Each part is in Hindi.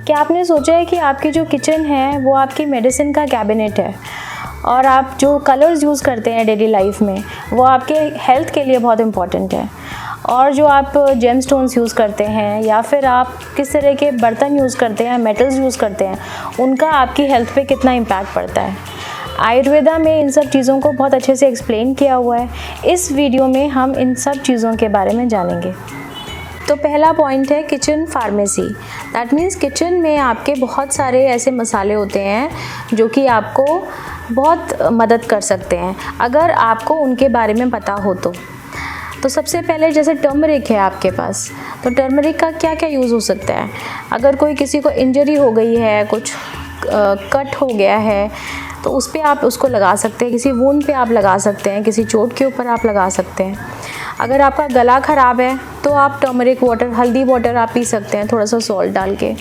क्या आपने सोचा है कि आपकी जो किचन है वो आपकी मेडिसिन का कैबिनेट है और आप जो कलर्स यूज़ करते हैं डेली लाइफ में वो आपके हेल्थ के लिए बहुत इम्पॉर्टेंट है, और जो आप जेम स्टोन्स यूज़ करते हैं या फिर आप किस तरह के बर्तन यूज़ करते हैं, मेटल्स यूज़ करते हैं, उनका आपकी हेल्थ पे कितना इम्पैक्ट पड़ता है। आयुर्वेदा में इन सब चीज़ों को बहुत अच्छे से एक्सप्लेन किया हुआ है। इस वीडियो में हम इन सब चीज़ों के बारे में जानेंगे। तो पहला पॉइंट है kitchen pharmacy. That means kitchen में आपके बहुत सारे ऐसे मसाले होते हैं जो कि आपको बहुत मदद कर सकते हैं अगर आपको उनके बारे में पता हो तो सबसे पहले जैसे टर्मरिक है आपके पास, तो टर्मरिक का क्या क्या यूज़ हो सकता है। अगर कोई किसी को इंजरी हो गई है, कुछ कट हो गया है, तो उस पर आप उसको लगा सकते हैं, किसी वुंड पे आप लगा सकते हैं, किसी चोट के ऊपर आप लगा सकते हैं। अगर आपका गला ख़राब है तो आप टर्मरिक वाटर, हल्दी वाटर आप पी सकते हैं थोड़ा सा सॉल्ट डाल के।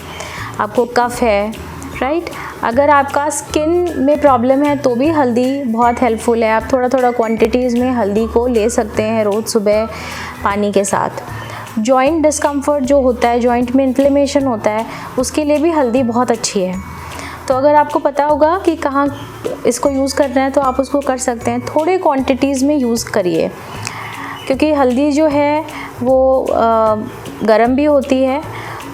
आपको कफ है, राइट, अगर आपका स्किन में प्रॉब्लम है तो भी हल्दी बहुत हेल्पफुल है। आप थोड़ा थोड़ा क्वांटिटीज़ में हल्दी को ले सकते हैं रोज़ सुबह पानी के साथ। जॉइंट डिस्कम्फर्ट जो होता है, जॉइंट में इन्फ्लेमेशन होता है, उसके लिए भी हल्दी बहुत अच्छी है। तो अगर आपको पता होगा कि कहाँ इसको यूज़ करना है तो आप उसको कर सकते हैं। थोड़े क्वांटिटीज़ में यूज़ करिए, क्योंकि हल्दी जो है वो गर्म भी होती है,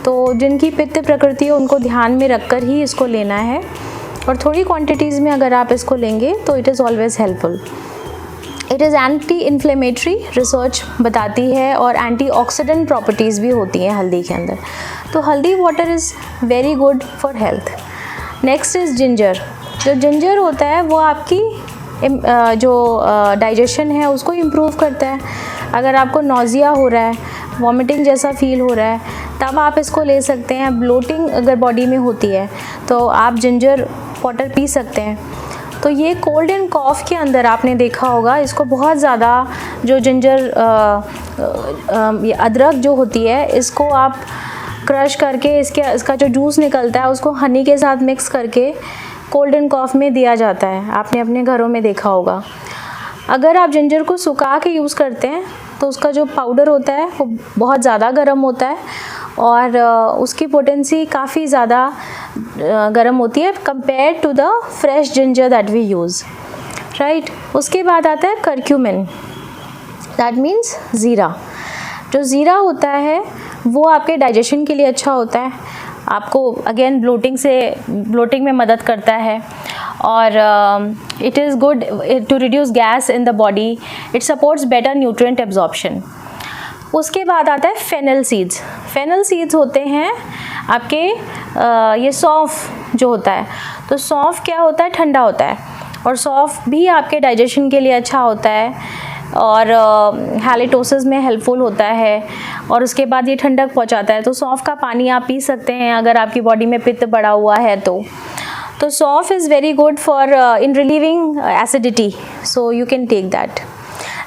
तो जिनकी पित्त प्रकृति है उनको ध्यान में रखकर ही इसको लेना है, और थोड़ी क्वांटिटीज़ में अगर आप इसको लेंगे तो it is always helpful. It is anti inflammatory, research बताती है, और एंटीऑक्सीडेंट प्रॉपर्टीज़ भी होती हैं हल्दी के अंदर। तो हल्दी water is very good for health. Next is ginger. जो जिंजर होता है वो आपकी जो डाइजेशन है उसको इम्प्रूव करता है। अगर आपको नौजिया हो रहा है, वॉमिटिंग जैसा फील हो रहा है, तब आप इसको ले सकते हैं। ब्लोटिंग अगर बॉडी में होती है तो आप जिंजर वाटर पी सकते हैं। तो ये कोल्ड एंड कॉफ़ के अंदर आपने देखा होगा इसको बहुत ज़्यादा, जो जिंजर अदरक जो होती है इसको आप क्रश करके इसका जो जूस निकलता है उसको हनी के साथ मिक्स करके कोल्ड एंड कॉफ़ में दिया जाता है। आपने अपने घरों में देखा होगा। अगर आप जिंजर को सुखा के यूज़ करते हैं तो उसका जो पाउडर होता है वो बहुत ज़्यादा गर्म होता है, और उसकी पोटेंसी काफ़ी ज़्यादा गर्म होती है compare to the fresh ginger that we use, right. उसके बाद आता है करक्यूमिन, दैट मीन्स ज़ीरा। जो ज़ीरा होता है वो आपके डाइजेशन के लिए अच्छा होता है, आपको अगेन ब्लोटिंग में मदद करता है, और it is good to reduce gas in the body. It supports better nutrient absorption. उसके बाद आता है फेनल सीड्स। फेनल सीड्स होते हैं आपके ये सौंफ जो होता है, तो सौंफ क्या होता है, ठंडा होता है, और सौंफ भी आपके डाइजेशन के लिए अच्छा होता है, और हैलिटोसिस में हेल्पफुल होता है, और उसके बाद ये ठंडक पहुंचाता है। तो सौंफ का पानी आप पी सकते हैं अगर आपकी बॉडी में पित्त बढ़ा हुआ है तो सौंफ is very good for in relieving acidity, so you can take that.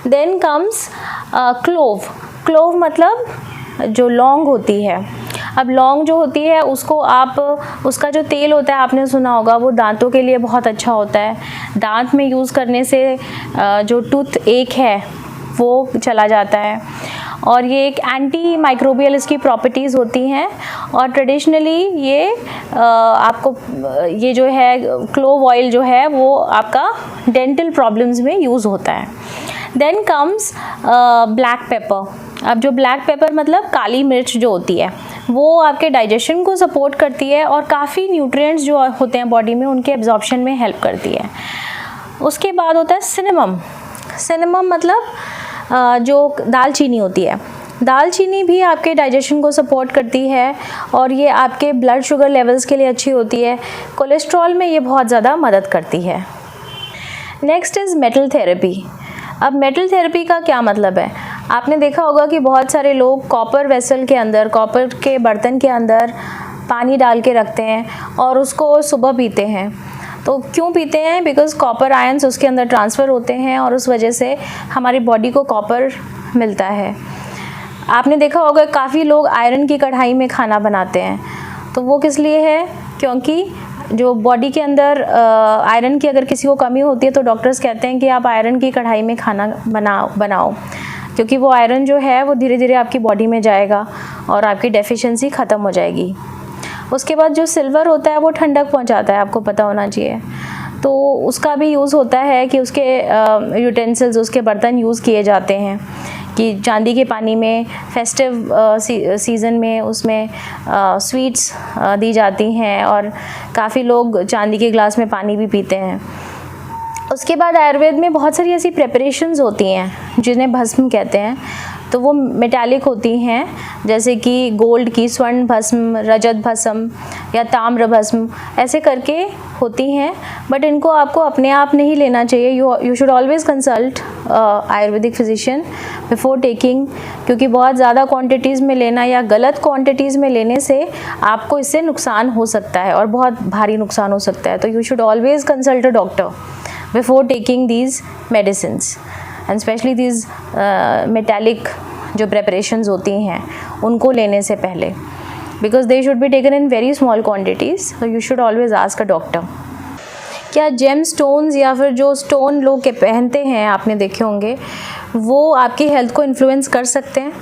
Then comes clove. Clove मतलब जो लौंग होती है। अब लौंग जो होती है उसको आप, उसका जो तेल होता है आपने सुना होगा, वो दांतों के लिए बहुत अच्छा होता है। दांत में यूज़ करने से जो टूथ एक है वो चला जाता है, और ये एक एंटी माइक्रोबियल इसकी प्रॉपर्टीज़ होती हैं, और ट्रेडिशनली ये आपको ये जो है क्लोव ऑयल जो है वो आपका डेंटल प्रॉब्लम्स में यूज़ होता है। Then comes black pepper. अब जो ब्लैक पेपर मतलब काली मिर्च जो होती है वो आपके डाइजेशन को सपोर्ट करती है, और काफ़ी न्यूट्रिएंट्स जो होते हैं बॉडी में उनके एब्जॉर्प्शन में हेल्प करती है। उसके बाद होता है सिनेमम। सिनेमम मतलब जो दालचीनी होती है। दालचीनी भी आपके डाइजेशन को सपोर्ट करती है, और ये आपके ब्लड शुगर लेवल्स के लिए अच्छी होती है। कोलेस्ट्रॉल में ये बहुत ज़्यादा मदद करती है। Next is metal therapy. अब मेटल थेरेपी का क्या मतलब है, आपने देखा होगा कि बहुत सारे लोग कॉपर वेसल के अंदर, कॉपर के बर्तन के अंदर पानी डाल के रखते हैं और उसको सुबह पीते हैं। तो क्यों पीते हैं, बिकॉज़ कॉपर आयंस उसके अंदर ट्रांसफ़र होते हैं, और उस वजह से हमारी बॉडी को कॉपर मिलता है। आपने देखा होगा काफ़ी लोग आयरन की कढ़ाई में खाना बनाते हैं, तो वो किस लिए है, क्योंकि जो बॉडी के अंदर आयरन की अगर किसी को कमी होती है तो डॉक्टर्स कहते हैं कि आप आयरन की कढ़ाई में खाना बनाओ, क्योंकि वो आयरन जो है वो धीरे धीरे आपकी बॉडी में जाएगा और आपकी डेफिशिएंसी ख़त्म हो जाएगी। उसके बाद जो सिल्वर होता है वो ठंडक पहुंचाता है, आपको पता होना चाहिए। तो उसका भी यूज़ होता है कि उसके यूटेंसिल्स, उसके बर्तन यूज़ किए जाते हैं कि चांदी के पानी में फेस्टिव सीज़न में उसमें स्वीट्स दी जाती हैं और काफ़ी लोग चांदी के ग्लास में पानी भी पीते हैं। उसके बाद आयुर्वेद में बहुत सारी ऐसी प्रिपरेशंस होती हैं जिन्हें भस्म कहते हैं। तो वो मेटालिक होती हैं, जैसे कि गोल्ड की स्वर्ण भस्म, रजत भस्म या ताम्र भस्म, ऐसे करके होती हैं। बट इनको आपको अपने आप नहीं लेना चाहिए। You should always consult Ayurvedic physician before taking, क्योंकि बहुत ज़्यादा क्वांटिटीज़ में लेना या गलत क्वांटिटीज़ में लेने से आपको इससे नुकसान हो सकता है और बहुत भारी नुकसान हो सकता है। तो you should always consult a doctor before taking these medicines and specially these metallic जो प्रेपरेशंस होती हैं उनको लेने से पहले, because they should be taken in very small quantities. So you should always ask a doctor. क्या जेम स्टोन्स या फिर जो स्टोन लोग के पहनते हैं, आपने देखे होंगे, वो आपकी हेल्थ को इन्फ्लुएंस कर सकते हैं?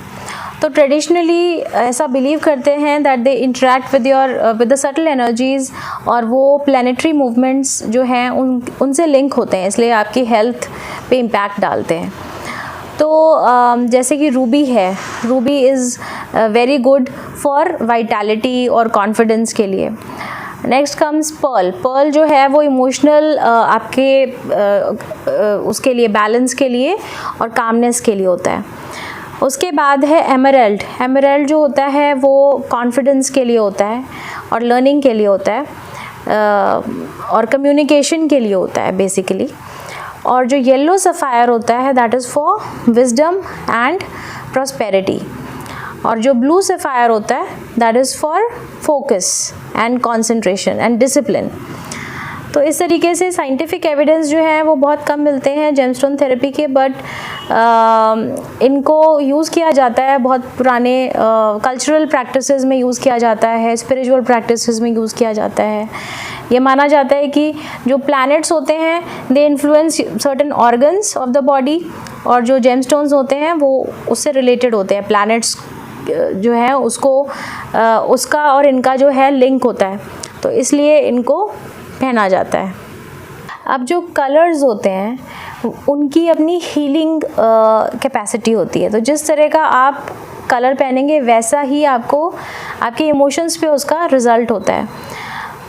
तो ट्रेडिशनली ऐसा बिलीव करते हैं that they interact with the subtle energies, और वो प्लानिटरी मूवमेंट्स जो हैं उनसे लिंक होते हैं, इसलिए आपकी हेल्थ पे इम्पैक्ट डालते हैं। तो जैसे कि रूबी है, Ruby is very good for vitality और कॉन्फिडेंस के लिए। Next comes Perl. पर्ल जो है वो इमोशनल आपके उसके लिए, बैलेंस के लिए और कामनेस के लिए होता है। उसके बाद है एमराल्ड। एमराल्ड जो होता है वो कॉन्फिडेंस के लिए होता है और लर्निंग के लिए होता है और कम्युनिकेशन के लिए होता है बेसिकली। और जो येलो सफ़ायर होता है that is for wisdom and prosperity. और जो ब्लू सफ़ायर होता है that is for focus and concentration and discipline. तो इस तरीके से साइंटिफिक एविडेंस जो है वो बहुत कम मिलते हैं जेमस्टोन थेरेपी के, बट इनको यूज़ किया जाता है बहुत पुराने कल्चरल प्रैक्टिसेस में यूज़ किया जाता है, स्पिरिचुअल प्रैक्टिसेस में यूज़ किया जाता है। ये माना जाता है कि जो प्लैनेट्स होते हैं they influence certain organs of the body, और जो जेमस्टोन्स होते हैं वो उससे रिलेटेड होते हैं। प्लैनेट्स जो है उसको उसका और इनका जो है लिंक होता है, तो इसलिए इनको पहना जाता है। अब जो कलर्स होते हैं उनकी अपनी हीलिंग कैपेसिटी होती है। तो जिस तरह का आप कलर पहनेंगे वैसा ही आपको आपके इमोशंस पे उसका रिज़ल्ट होता है।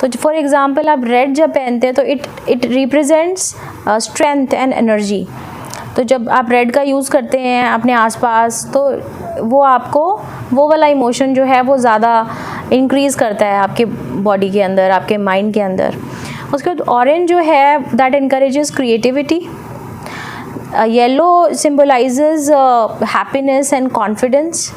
तो फॉर एग्ज़ाम्पल आप रेड जब पहनते हैं तो it represents strength and energy. तो जब आप रेड का यूज़ करते हैं अपने आसपास तो वो आपको वो वाला इमोशन जो है वो ज़्यादा इंक्रीज़ करता है आपके बॉडी के अंदर, आपके माइंड के अंदर। उसके बाद ऑरेंज जो है that encourages creativity. Yellow symbolises happiness and confidence.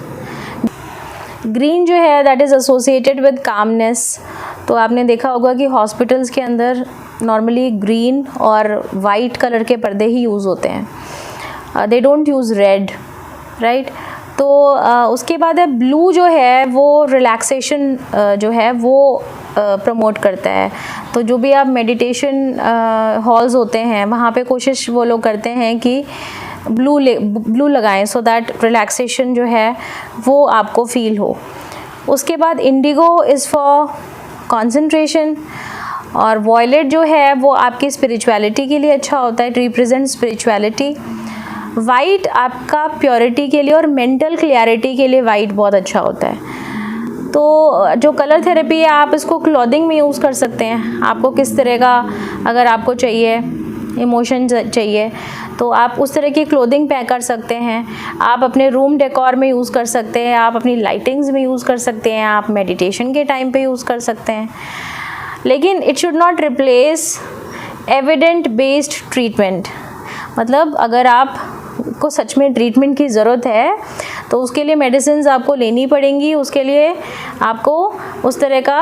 Green जो है that is associated with calmness. तो आपने देखा होगा कि हॉस्पिटल्स के अंदर नॉर्मली ग्रीन और वाइट कलर के पर्दे ही यूज़ होते हैं, they don't use red, right. तो उसके बाद है ब्लू जो है वो रिलैक्सेशन जो है वो प्रमोट करता है। तो जो भी आप मेडिटेशन हॉल्स होते हैं वहाँ पे कोशिश वो लोग करते हैं कि ब्लू लगाएं सो दैट रिलैक्सेशन जो है वो आपको फील हो। उसके बाद इंडिगो इज़ फॉर कंसंट्रेशन, और वॉयलेट जो है वो आपकी स्पिरिचुअलिटी के लिए अच्छा होता है, इट रिप्रेजेंट स्पिरिचुअलिटी। वाइट आपका प्योरिटी के लिए और मेंटल क्लियरिटी के लिए वाइट बहुत अच्छा होता है। तो जो कलर थेरेपी है आप इसको क्लॉथिंग में यूज़ कर सकते हैं। आपको किस तरह का अगर आपको चाहिए, इमोशन चाहिए, तो आप उस तरह की क्लोथिंग पैक कर सकते हैं। आप अपने रूम डेकोर में यूज़ कर सकते हैं, आप अपनी लाइटिंग्स में यूज़ कर सकते हैं, आप मेडिटेशन के टाइम पे यूज़ कर सकते हैं। लेकिन it should not replace evident based treatment. मतलब अगर आप को सच में ट्रीटमेंट की ज़रूरत है तो उसके लिए मेडिसिन्स आपको लेनी पड़ेंगी, उसके लिए आपको उस तरह का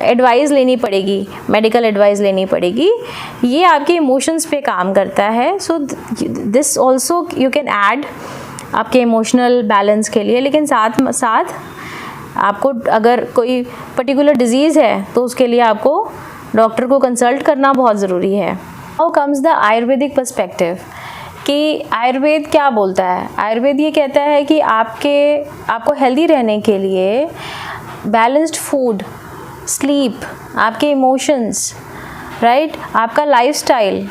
एडवाइस लेनी पड़ेगी, मेडिकल एडवाइस लेनी पड़ेगी। ये आपके इमोशंस पे काम करता है। So this also you can add आपके इमोशनल बैलेंस के लिए। लेकिन साथ साथ आपको अगर कोई पर्टिकुलर डिजीज़ है तो उसके लिए आपको डॉक्टर को कंसल्ट करना बहुत ज़रूरी है। How comes the Ayurvedic perspective, कि आयुर्वेद क्या बोलता है। आयुर्वेद ये कहता है कि आपको हेल्दी रहने के लिए बैलेंस्ड फूड, स्लीप, आपके इमोशंस, राइट, आपका लाइफस्टाइल,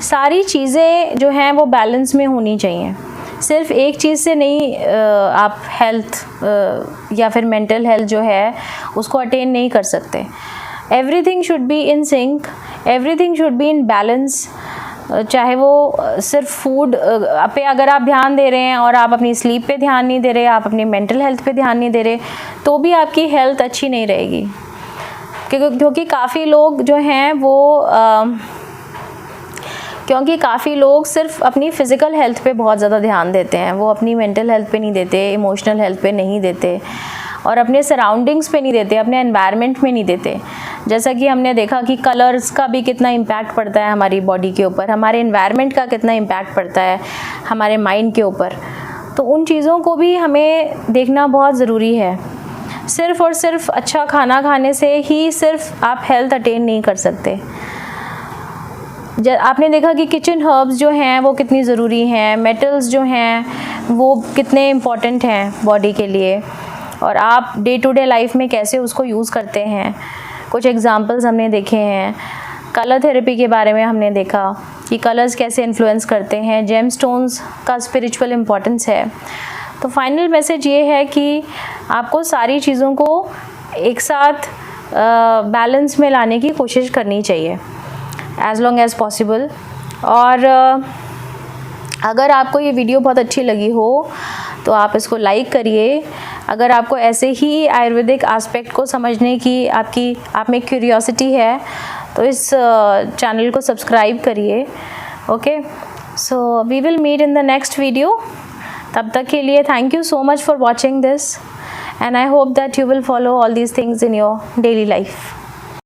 सारी चीज़ें जो हैं वो बैलेंस में होनी चाहिए। सिर्फ एक चीज़ से नहीं आप हेल्थ या फिर मेंटल हेल्थ जो है उसको अटेन नहीं कर सकते। Everything should be in sync, everything should be in balance. चाहे वो सिर्फ फूड पे अगर आप ध्यान दे रहे हैं और आप अपनी स्लीप पे ध्यान नहीं दे रहे, आप अपनी मेंटल हेल्थ पे ध्यान नहीं दे रहे, तो भी आपकी हेल्थ अच्छी नहीं रहेगी। क्योंकि काफ़ी लोग जो हैं वो क्योंकि काफ़ी लोग सिर्फ अपनी फ़िज़िकल हेल्थ पे बहुत ज़्यादा ध्यान देते हैं, वो अपनी मेंटल हेल्थ पे नहीं देते, इमोशनल हेल्थ पे नहीं देते, और अपने सराउंडिंग्स पे नहीं देते, अपने एनवायरनमेंट में नहीं देते। जैसा कि हमने देखा कि कलर्स का भी कितना इम्पैक्ट पड़ता है हमारी बॉडी के ऊपर, हमारे एनवायरनमेंट का कितना इम्पैक्ट पड़ता है हमारे माइंड के ऊपर। तो उन चीज़ों को भी हमें देखना बहुत ज़रूरी है। सिर्फ़ और सिर्फ अच्छा खाना खाने से ही सिर्फ आप हेल्थ अटेन नहीं कर सकते। आपने देखा कि किचन हर्ब्स जो हैं वो कितनी ज़रूरी हैं, मेटल्स जो हैं वो कितने इम्पॉर्टेंट हैं बॉडी के लिए, और आप डे टू डे लाइफ में कैसे उसको यूज़ करते हैं। कुछ एग्जांपल्स हमने देखे हैं। कलर थेरेपी के बारे में हमने देखा कि कलर्स कैसे इन्फ्लुएंस करते हैं, जेम स्टोन्स का स्पिरिचुअल इम्पॉर्टेंस है। तो फाइनल मैसेज ये है कि आपको सारी चीज़ों को एक साथ बैलेंस में लाने की कोशिश करनी चाहिए एज़ लॉन्ग एज़ पॉसिबल। और अगर आपको ये वीडियो बहुत अच्छी लगी हो तो आप इसको लाइक करिए। अगर आपको ऐसे ही आयुर्वेदिक एस्पेक्ट को समझने की आप में क्यूरियोसिटी है तो इस चैनल को सब्सक्राइब करिए। Okay, so we will meet in the next video. तब तक के लिए thank you so much for watching this, and I hope that you will follow all these things in your daily life.